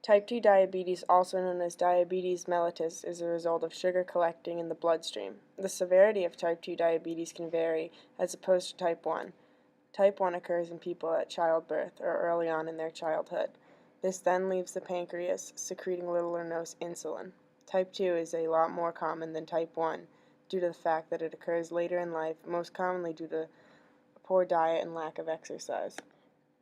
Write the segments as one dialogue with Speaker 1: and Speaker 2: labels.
Speaker 1: Type 2 diabetes, also known as diabetes mellitus, is a result of sugar collecting in the bloodstream. The severity of type 2 diabetes can vary as opposed to type 1. Type 1 occurs in people at childbirth or early on in their childhood. This then leaves the pancreas secreting little or no insulin. Type 2 is a lot more common than type 1 due to the fact that it occurs later in life, most commonly due to poor diet and lack of exercise.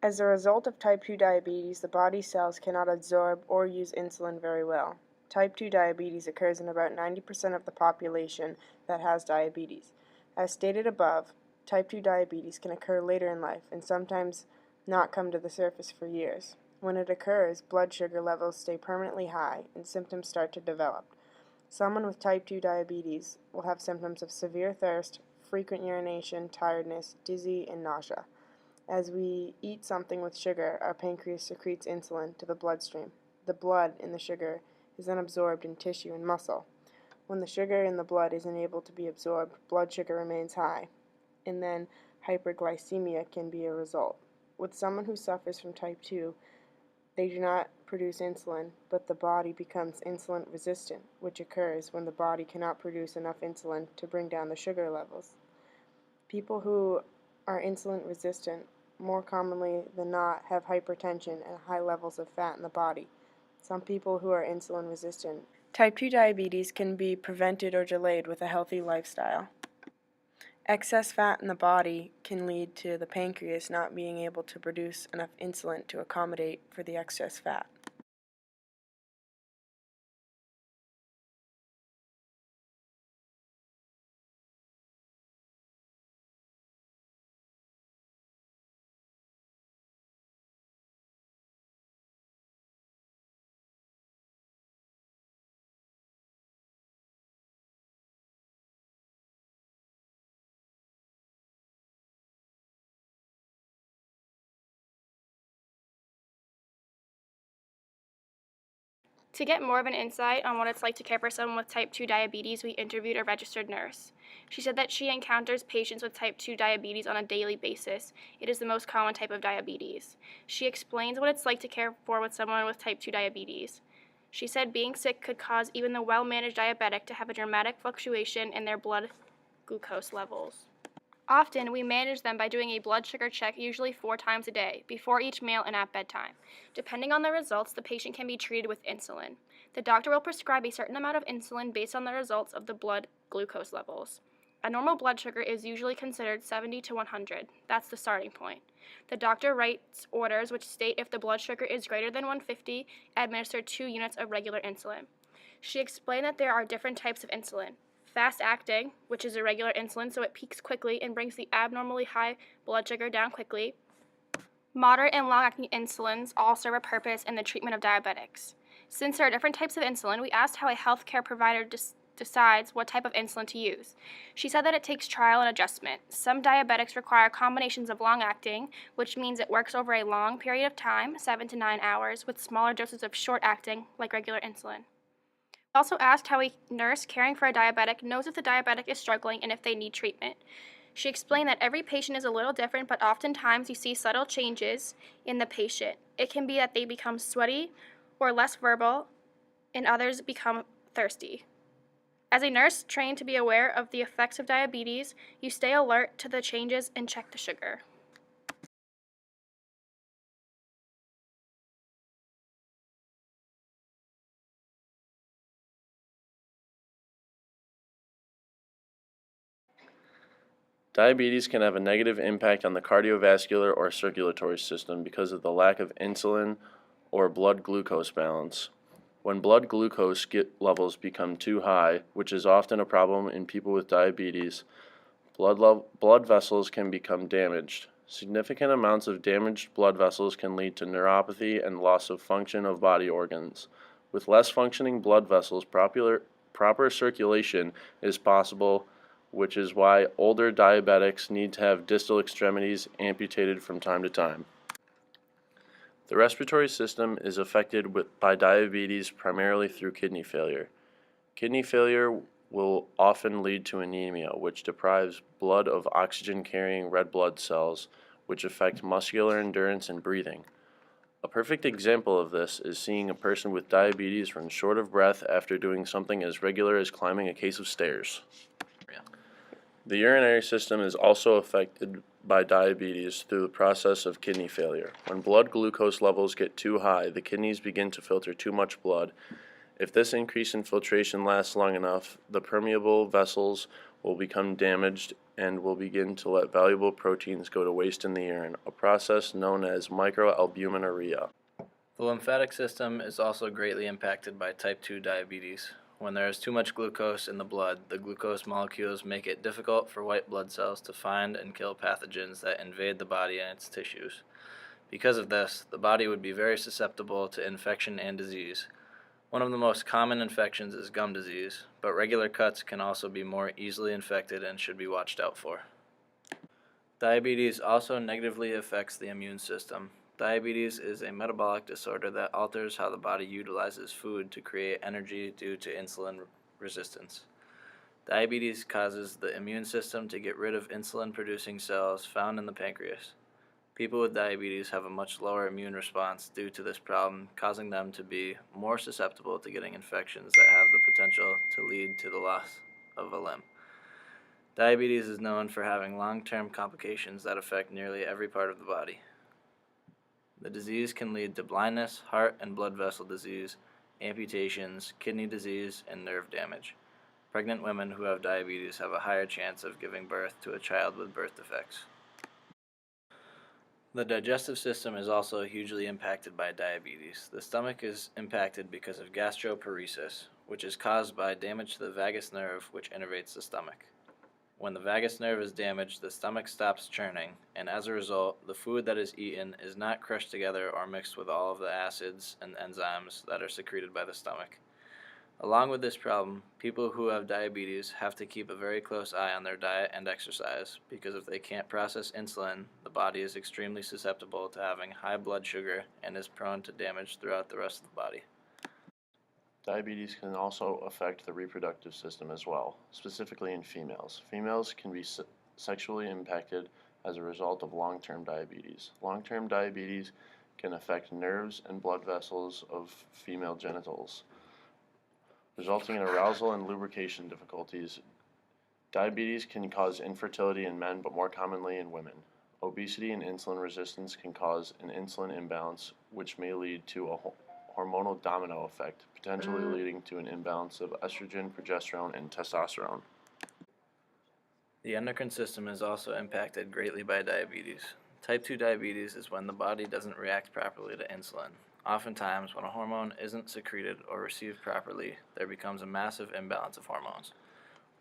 Speaker 1: As a result of type 2 diabetes, the body cells cannot absorb or use insulin very well. Type 2 diabetes occurs in about 90% of the population that has diabetes. As stated above, type 2 diabetes can occur later in life and sometimes not come to the surface for years. When it occurs, blood sugar levels stay permanently high and symptoms start to develop. Someone with type 2 diabetes will have symptoms of severe thirst, frequent urination, tiredness, dizzy, and nausea. As we eat something with sugar, our pancreas secretes insulin to the bloodstream. The blood in the sugar is then absorbed in tissue and muscle. When the sugar in the blood isn't able to be absorbed, blood sugar remains high, and then hyperglycemia can be a result. With someone who suffers from type 2, they do not produce insulin, but the body becomes insulin resistant, which occurs when the body cannot produce enough insulin to bring down the sugar levels. People who are insulin resistant more commonly than not have hypertension and high levels of fat in the body. Some people who are insulin resistant. Type 2 diabetes can be prevented or delayed with a healthy lifestyle. Excess fat in the body can lead to the pancreas not being able to produce enough insulin to accommodate for the excess fat.
Speaker 2: To get more of an insight on what it's like to care for someone with type 2 diabetes, we interviewed a registered nurse. She said that she encounters patients with type 2 diabetes on a daily basis. It is the most common type of diabetes. She explains what it's like to care for with someone with type 2 diabetes. She said being sick could cause even the well-managed diabetic to have a dramatic fluctuation in their blood glucose levels. Often, we manage them by doing a blood sugar check usually 4 times a day, before each meal and at bedtime. Depending on the results, the patient can be treated with insulin. The doctor will prescribe a certain amount of insulin based on the results of the blood glucose levels. A normal blood sugar is usually considered 70 to 100. That's the starting point. The doctor writes orders which state if the blood sugar is greater than 150, administer 2 units of regular insulin. She explained that there are different types of insulin. Fast-acting, which is irregular insulin, so it peaks quickly and brings the abnormally high blood sugar down quickly. Moderate and long-acting insulins all serve a purpose in the treatment of diabetics. Since there are different types of insulin, we asked how a healthcare provider decides what type of insulin to use. She said that it takes trial and adjustment. Some diabetics require combinations of long-acting, which means it works over a long period of time, 7 to 9 hours, with smaller doses of short-acting, like regular insulin. We also asked how a nurse caring for a diabetic knows if the diabetic is struggling and if they need treatment. She explained that every patient is a little different, but oftentimes you see subtle changes in the patient. It can be that they become sweaty or less verbal, and others become thirsty. As a nurse trained to be aware of the effects of diabetes, you stay alert to the changes and check the sugar.
Speaker 3: Diabetes can have a negative impact on the cardiovascular or circulatory system because of the lack of insulin or blood glucose balance. When blood glucose levels become too high, which is often a problem in people with diabetes, blood vessels can become damaged. Significant amounts of damaged blood vessels can lead to neuropathy and loss of function of body organs. With less functioning blood vessels, proper circulation is possible, which is why older diabetics need to have distal extremities amputated from time to time. The respiratory system is affected by diabetes primarily through kidney failure. Kidney failure will often lead to anemia, which deprives blood of oxygen-carrying red blood cells, which affect muscular endurance and breathing. A perfect example of this is seeing a person with diabetes run short of breath after doing something as regular as climbing a case of stairs. The urinary system is also affected by diabetes through the process of kidney failure. When blood glucose levels get too high, the kidneys begin to filter too much blood. If this increase in filtration lasts long enough, the permeable vessels will become damaged and will begin to let valuable proteins go to waste in the urine, a process known as microalbuminuria.
Speaker 4: The lymphatic system is also greatly impacted by type 2 diabetes. When there is too much glucose in the blood, the glucose molecules make it difficult for white blood cells to find and kill pathogens that invade the body and its tissues. Because of this, the body would be very susceptible to infection and disease. One of the most common infections is gum disease, but regular cuts can also be more easily infected and should be watched out for. Diabetes also negatively affects the immune system. Diabetes is a metabolic disorder that alters how the body utilizes food to create energy due to insulin resistance. Diabetes causes the immune system to get rid of insulin-producing cells found in the pancreas. People with diabetes have a much lower immune response due to this problem, causing them to be more susceptible to getting infections that have the potential to lead to the loss of a limb. Diabetes is known for having long-term complications that affect nearly every part of the body. The disease can lead to blindness, heart and blood vessel disease, amputations, kidney disease, and nerve damage. Pregnant women who have diabetes have a higher chance of giving birth to a child with birth defects. The digestive system is also hugely impacted by diabetes. The stomach is impacted because of gastroparesis, which is caused by damage to the vagus nerve, which innervates the stomach. When the vagus nerve is damaged, the stomach stops churning, and as a result, the food that is eaten is not crushed together or mixed with all of the acids and enzymes that are secreted by the stomach. Along with this problem, people who have diabetes have to keep a very close eye on their diet and exercise, because if they can't process insulin, the body is extremely susceptible to having high blood sugar and is prone to damage throughout the rest of the body.
Speaker 3: Diabetes can also affect the reproductive system as well, specifically in females. Females can be sexually impacted as a result of long-term diabetes. Long-term diabetes can affect nerves and blood vessels of female genitals, resulting in arousal and lubrication difficulties. Diabetes can cause infertility in men, but more commonly in women. Obesity and insulin resistance can cause an insulin imbalance, which may lead to a hormonal domino effect, potentially leading to an imbalance of estrogen, progesterone, and testosterone.
Speaker 4: The endocrine system is also impacted greatly by diabetes. Type 2 diabetes is when the body doesn't react properly to insulin. Oftentimes, when a hormone isn't secreted or received properly, there becomes a massive imbalance of hormones.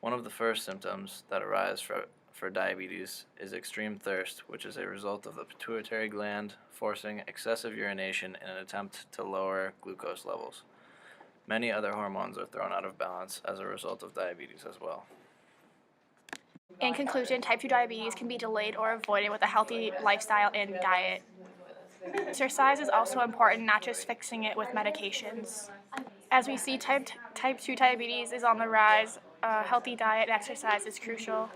Speaker 4: One of the first symptoms that arise for diabetes is extreme thirst, which is a result of the pituitary gland forcing excessive urination in an attempt to lower glucose levels. Many other hormones are thrown out of balance as a result of diabetes as well.
Speaker 2: In conclusion, type 2 diabetes can be delayed or avoided with a healthy lifestyle and diet. Exercise is also important, not just fixing it with medications. As we see, type 2 diabetes is on the rise. A healthy diet and exercise is crucial.